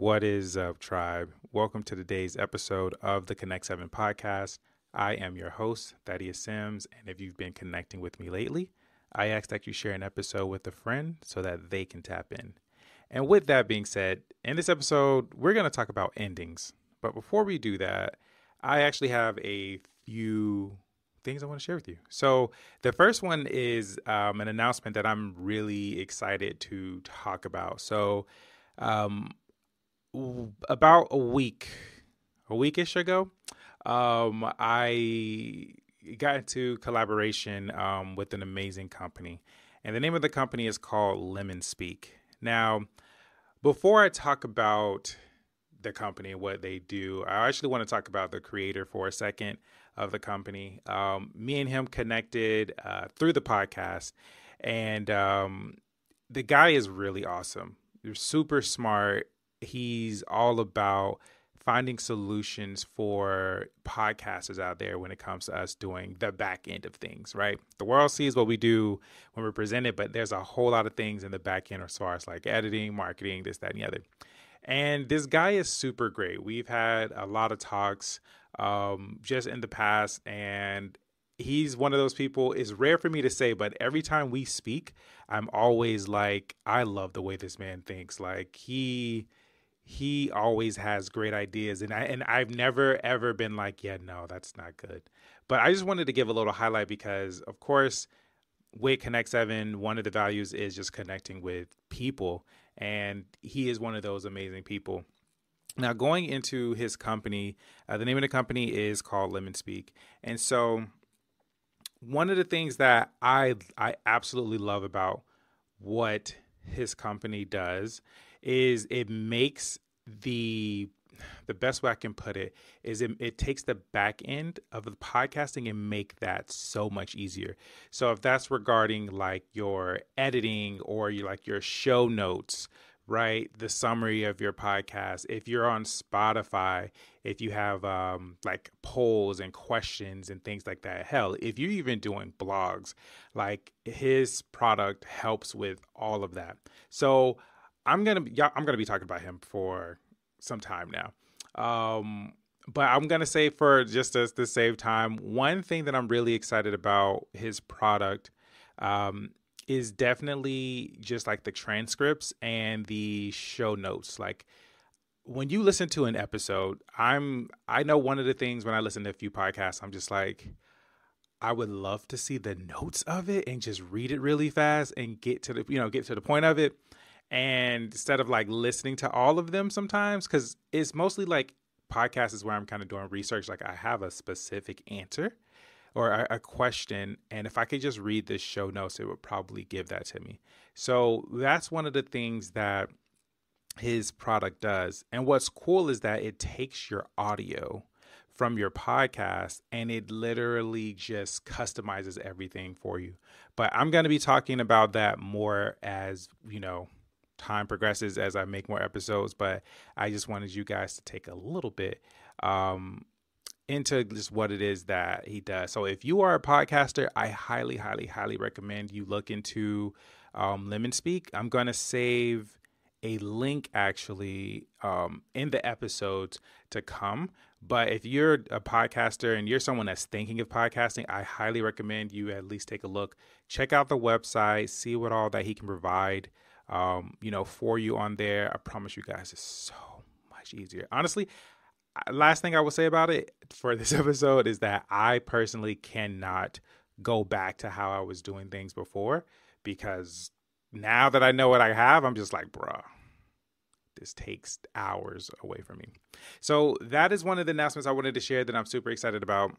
What is up, tribe? Welcome to today's episode of the Connect 7 podcast. I am your host, Thaddeaus Sims, and if you've been connecting with me lately, I ask that you share an episode with a friend so that they can tap in. And with that being said, in this episode, we're going to talk about endings. But before we do that, I actually have a few things I want to share with you. So the first one is an announcement that I'm really excited to talk about. So about a weekish ago, I got into collaboration with an amazing company. And the name of the company is called LemonSpeak. Now, before I talk about the company and what they do, I actually want to talk about the creator for a second of the company. Me and him connected through the podcast, and the guy is really awesome. They're super smart. He's all about finding solutions for podcasters out there when it comes to us doing the back end of things, right? The world sees what we do when we're presented, but there's a whole lot of things in the back end as far as like editing, marketing, this, that, and the other. And this guy is super great. We've had a lot of talks just in the past, and he's one of those people. It's rare for me to say, but every time we speak, I'm always like, I love the way this man thinks. Like he always has great ideas, and I've never ever been like, yeah, no, that's not good. But I just wanted to give a little highlight because, of course, with Connect 7, one of the values is just connecting with people, and he is one of those amazing people. Now, going into his company, the name of the company is called LemonSpeak, and so one of the things that I absolutely love about what his company does is it makes the best way I can put it is it takes the back end of the podcasting and make that so much easier. So if that's regarding like your editing or your show notes, right? The summary of your podcast. If you're on Spotify, if you have like polls and questions and things like that. Hell, if you're even doing blogs, like his product helps with all of that. So I'm gonna be talking about him for some time now. But I'm gonna say for just to save time, one thing that I'm really excited about his product is definitely just like the transcripts and the show notes. Like when you listen to an episode, I know one of the things when I listen to a few podcasts, I'm just like, I would love to see the notes of it and just read it really fast and get to the point of it. And instead of like listening to all of them sometimes, because it's mostly like podcasts is where I'm kind of doing research. Like I have a specific answer or a question. And if I could just read the show notes, it would probably give that to me. So that's one of the things that his product does. And what's cool is that it takes your audio from your podcast and it literally just customizes everything for you. But I'm going to be talking about that more as, time progresses as I make more episodes, but I just wanted you guys to take a little bit into just what it is that he does. So if you are a podcaster, I highly, highly, highly recommend you look into LemonSpeak. I'm going to save a link actually in the episodes to come. But if you're a podcaster and you're someone that's thinking of podcasting, I highly recommend you at least take a look, check out the website, see what all that he can provide for you on there. I promise you guys it's so much easier. Honestly, last thing I will say about it for this episode is that I personally cannot go back to how I was doing things before because now that I know what I have, I'm just like, bruh, this takes hours away from me. So that is one of the announcements I wanted to share that I'm super excited about.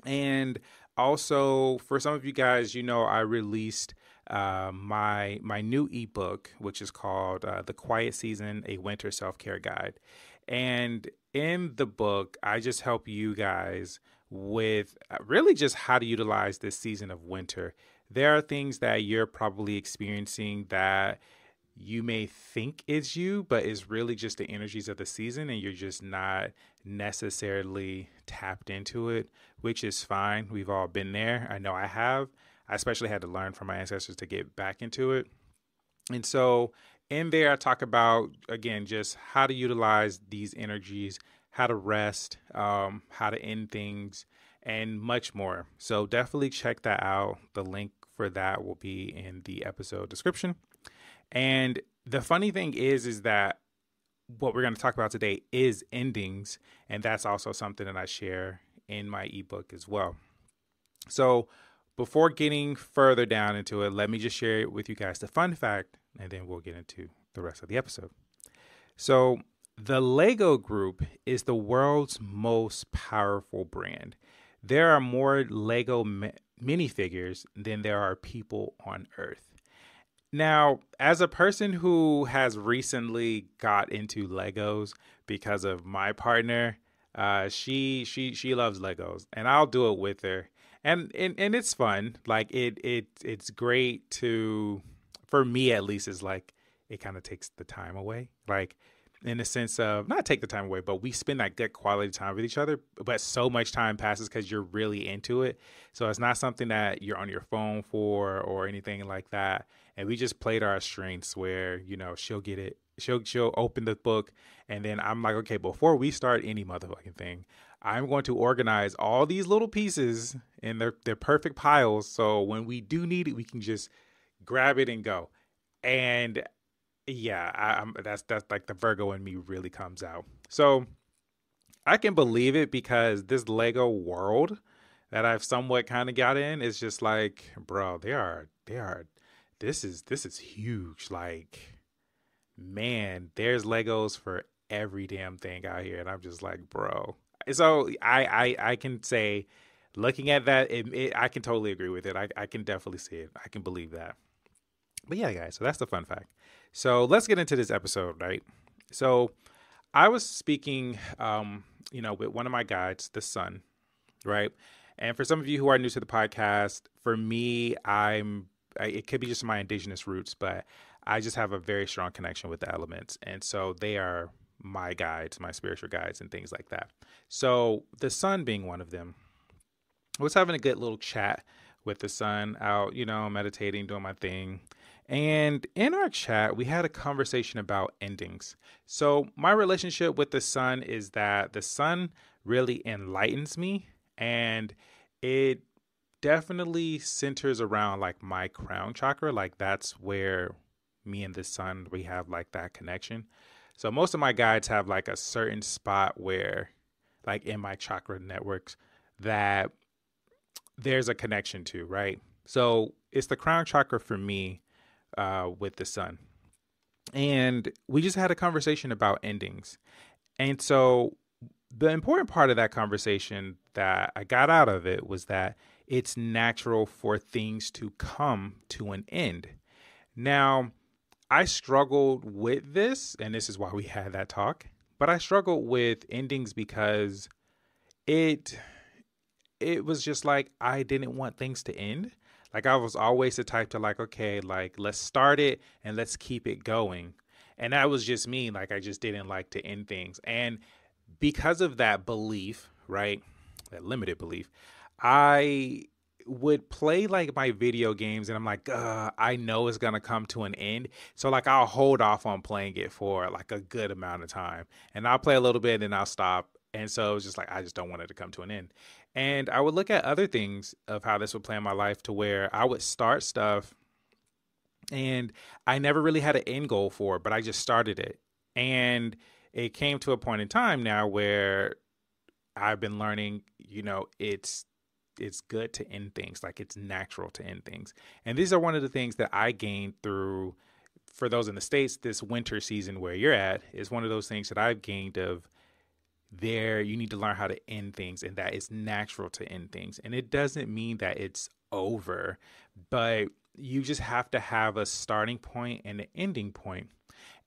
And also for some of you guys, I released my new ebook, which is called The Quiet Season, a Winter Self-Care Guide. And in the book, I just help you guys with really just how to utilize this season of winter. There are things that you're probably experiencing that you may think it's you, but it's really just the energies of the season and you're just not necessarily tapped into it, which is fine. We've all been there. I know I have. I especially had to learn from my ancestors to get back into it. And so In there, I talk about, again, just how to utilize these energies, how to rest, how to end things, and much more. So definitely check that out. The link for that will be in the episode description. And the funny thing is that what we're going to talk about today is endings. And that's also something that I share in my ebook as well. So before getting further down into it, let me just share with you guys the fun fact, and then we'll get into the rest of the episode. So the Lego Group is the world's most powerful brand. There are more Lego minifigures than there are people on Earth. Now, as a person who has recently got into Legos because of my partner, she loves Legos, and I'll do it with her, and it's fun. Like it's great to, for me at least, is like it kind of takes the time away, like in the sense of not take the time away, but we spend that good quality time with each other. But so much time passes because you're really into it, so it's not something that you're on your phone for or anything like that. And we just played our strengths where, she'll get it. She'll open the book, and then I'm like, okay, before we start any motherfucking thing, I'm going to organize all these little pieces in their perfect piles. So when we do need it, we can just grab it and go. And yeah, that's like the Virgo in me really comes out. So I can believe it because this Lego world that I've somewhat kind of got in is just like, bro, they are. This is huge. Like, man, there's Legos for every damn thing out here, and I'm just like, bro. So I can say, looking at that, I can totally agree with it. I can definitely see it. I can believe that. But yeah, guys. So that's the fun fact. So let's get into this episode, right? So I was speaking, with one of my guides, the sun, right? And for some of you who are new to the podcast, for me, it could be just my indigenous roots, but I just have a very strong connection with the elements. And so they are my guides, my spiritual guides and things like that. So the sun being one of them, I was having a good little chat with the sun out, meditating, doing my thing. And in our chat, we had a conversation about endings. So my relationship with the sun is that the sun really enlightens me, and it definitely centers around like my crown chakra. Like that's where me and the sun, we have like that connection. So most of my guides have like a certain spot where, like in my chakra networks, that there's a connection to, right? So it's the crown chakra for me, with the sun. And we just had a conversation about endings. And so the important part of that conversation that I got out of it was that it's natural for things to come to an end. Now, I struggled with this, and this is why we had that talk, but I struggled with endings because it was just like I didn't want things to end. Like I was always the type to like, okay, like let's start it and let's keep it going. And that was just me. Like I just didn't like to end things. And because of that belief, right, that limited belief, I would play like my video games and I'm like, I know it's going to come to an end. So like I'll hold off on playing it for like a good amount of time. And I'll play a little bit and I'll stop. And so it was just like, I just don't want it to come to an end. And I would look at other things of how this would play in my life to where I would start stuff and I never really had an end goal for it, but I just started it. And it came to a point in time now where I've been learning, it's good to end things. Like it's natural to end things. And these are one of the things that I gained through, for those in the States, this winter season where you're at is one of those things that I've gained of there. You need to learn how to end things, and that it's natural to end things. And it doesn't mean that it's over, but you just have to have a starting point and an ending point.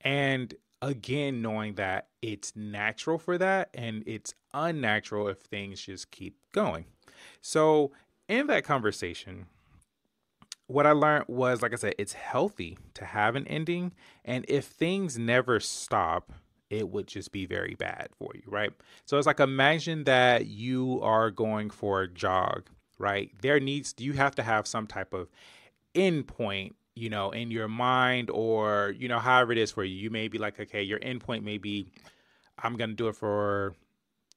And again, knowing that it's natural for that and it's unnatural if things just keep going. So in that conversation, what I learned was, like I said, it's healthy to have an ending. And if things never stop, it would just be very bad for you, right? So it's like, imagine that you are going for a jog, right? You have to have some type of end point, in your mind, or, however it is for you. You may be like, okay, your endpoint may be, I'm going to do it for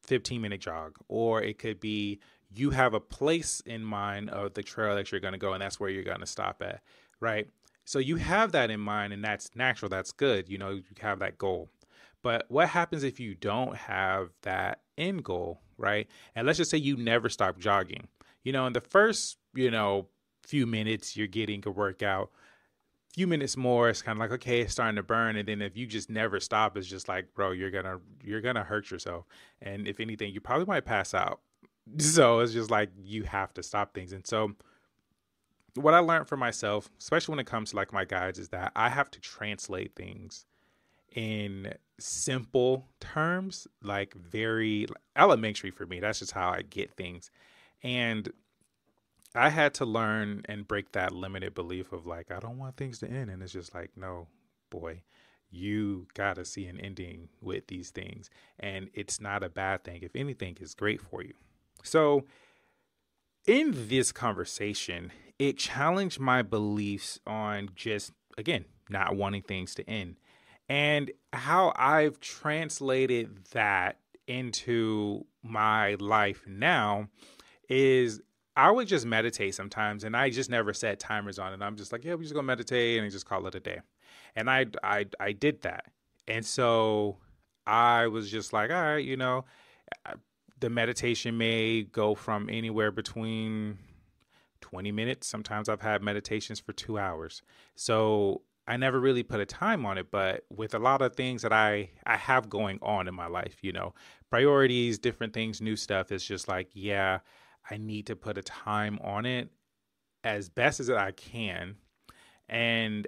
15-minute jog, or it could be you have a place in mind of the trail that you're going to go, and that's where you're going to stop at, right? So you have that in mind, and that's natural. That's good. You have that goal. But what happens if you don't have that end goal, right? And let's just say you never stop jogging. In the first, few minutes, you're getting a workout. Few minutes more, it's kind of like, okay, it's starting to burn. And then if you just never stop, it's just like, bro, you're gonna hurt yourself. And if anything, you probably might pass out. So it's just like, you have to stop things. And so what I learned for myself, especially when it comes to like my guides, is that I have to translate things in simple terms, like very elementary for me. That's just how I get things. And I had to learn and break that limited belief of like, I don't want things to end. And it's just like, no, boy, you got to see an ending with these things. And it's not a bad thing. If anything, it's great for you. So in this conversation, it challenged my beliefs on just, again, not wanting things to end. And how I've translated that into my life now is I would just meditate sometimes, and I just never set timers on it. I'm just like, yeah, we're just gonna meditate and just call it a day. And I did that. And so I was just like, all right, the meditation may go from anywhere between 20 minutes. Sometimes I've had meditations for 2 hours. So I never really put a time on it, but with a lot of things that I have going on in my life, priorities, different things, new stuff, it's just like, yeah, I need to put a time on it as best as I can and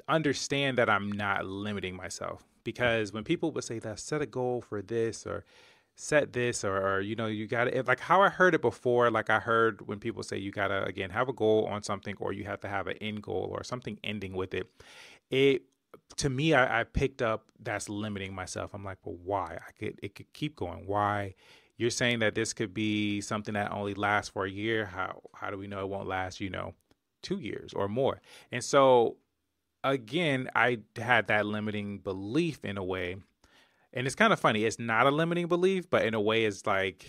understand that I'm not limiting myself. Because when people would say that, set a goal for this or set this, or you got to, like how I heard it before, like I heard when people say you got to, again, have a goal on something, or you have to have an end goal or something ending with it. To me, I picked up that's limiting myself. I'm like, well, why? It could keep going. Why? You're saying that this could be something that only lasts for a year. How do we know it won't last, 2 years or more? And so, again, I had that limiting belief in a way. And it's kind of funny. It's not a limiting belief, but in a way, it's like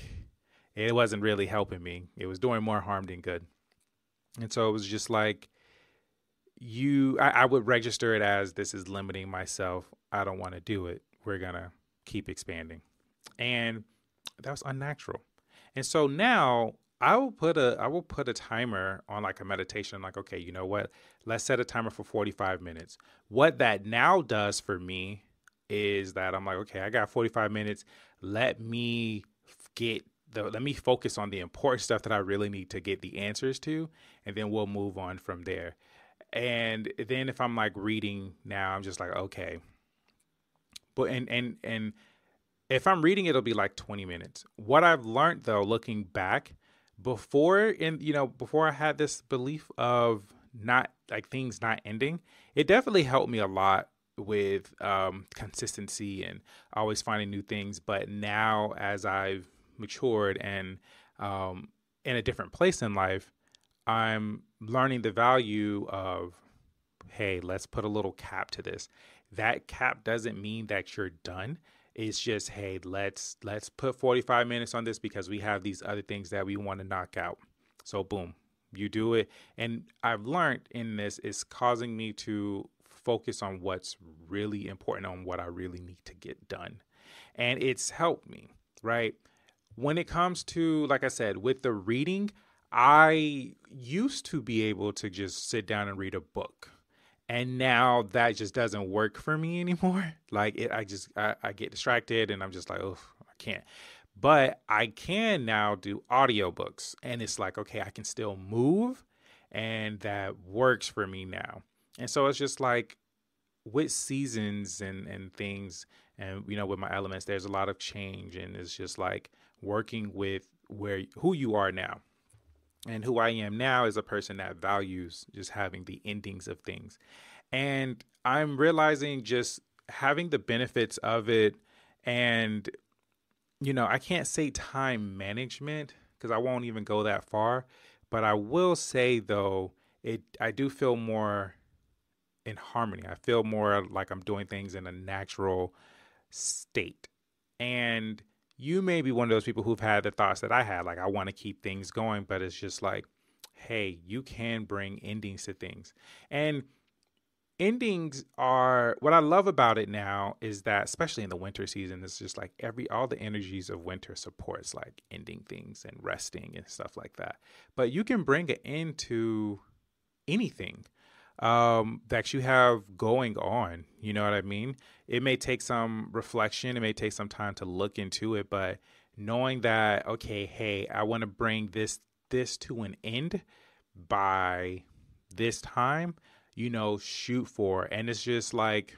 it wasn't really helping me. It was doing more harm than good. And so it was just like, I would register it as, this is limiting myself. I don't want to do it. We're going to keep expanding. And that was unnatural. And so now I will put a timer on like a meditation, like, okay, you know what? Let's set a timer for 45 minutes. What that now does for me is that I'm like, okay, I got 45 minutes. Let me focus on the important stuff that I really need to get the answers to, and then we'll move on from there. And then if I'm like reading now, I'm just like, okay. But and if I'm reading, it'll be like 20 minutes. What I've learned though, looking back, before I had this belief of not like things not ending, it definitely helped me a lot with consistency and always finding new things. But now as I've matured and in a different place in life, I'm learning the value of, hey, let's put a little cap to this. That cap doesn't mean that you're done. It's just, hey, let's put 45 minutes on this because we have these other things that we want to knock out. So boom, you do it. And I've learned in this, it's causing me to focus on what's really important, on what I really need to get done. And it's helped me, right? When it comes to, like I said, with the reading, I used to be able to just sit down and read a book. And now that just doesn't work for me anymore. Like I get distracted and I'm just like, oh, I can't. But I can now do audiobooks, and it's like, okay, I can still move, and that works for me now. And so it's just like with seasons and things, and with my elements, there's a lot of change, and it's just like working with who you are now. And who I am now is a person that values just having the endings of things. And I'm realizing just having the benefits of it. And, I can't say time management because I won't even go that far. But I will say, though, I do feel more in harmony. I feel more like I'm doing things in a natural state. And you may be one of those people who've had the thoughts that I had, like I want to keep things going, but it's just like, hey, you can bring endings to things. And endings are what I love about it now is that, especially in the winter season, it's just like all the energies of winter supports like ending things and resting and stuff like that. But you can bring an end to anything that you have going on. You know what I mean? It may take some reflection, it may take some time to look into it, but knowing that, okay, hey, I want to bring this to an end by this time, shoot for. And it's just like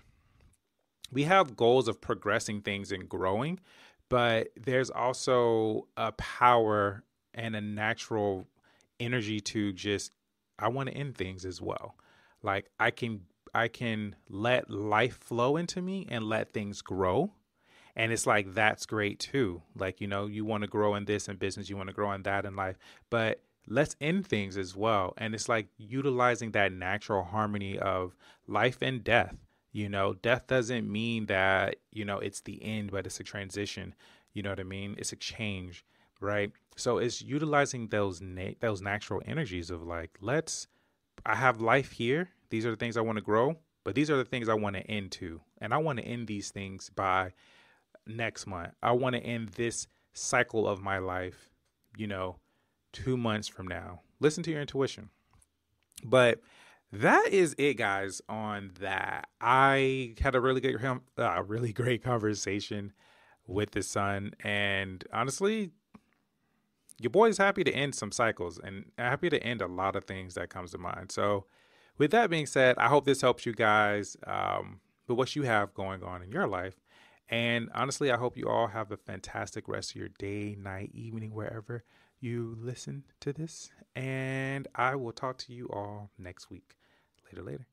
we have goals of progressing things and growing, but there's also a power and a natural energy to just, I want to end things as well. Like I can let life flow into me and let things grow. And it's like, that's great too. Like, you want to grow in this in business, you want to grow in that in life, but let's end things as well. And it's like utilizing that natural harmony of life and death. Death doesn't mean that, it's the end, but it's a transition. You know what I mean? It's a change, right? So it's utilizing those natural energies of like, I have life here. These are the things I want to grow, but these are the things I want to end to. And I want to end these things by next month. I want to end this cycle of my life, 2 months from now. Listen to your intuition. But that is it, guys, on that. I had a really great conversation with the son. And honestly, your boy's happy to end some cycles and happy to end a lot of things that comes to mind. So with that being said, I hope this helps you guys with what you have going on in your life. And honestly, I hope you all have a fantastic rest of your day, night, evening, wherever you listen to this. And I will talk to you all next week. Later.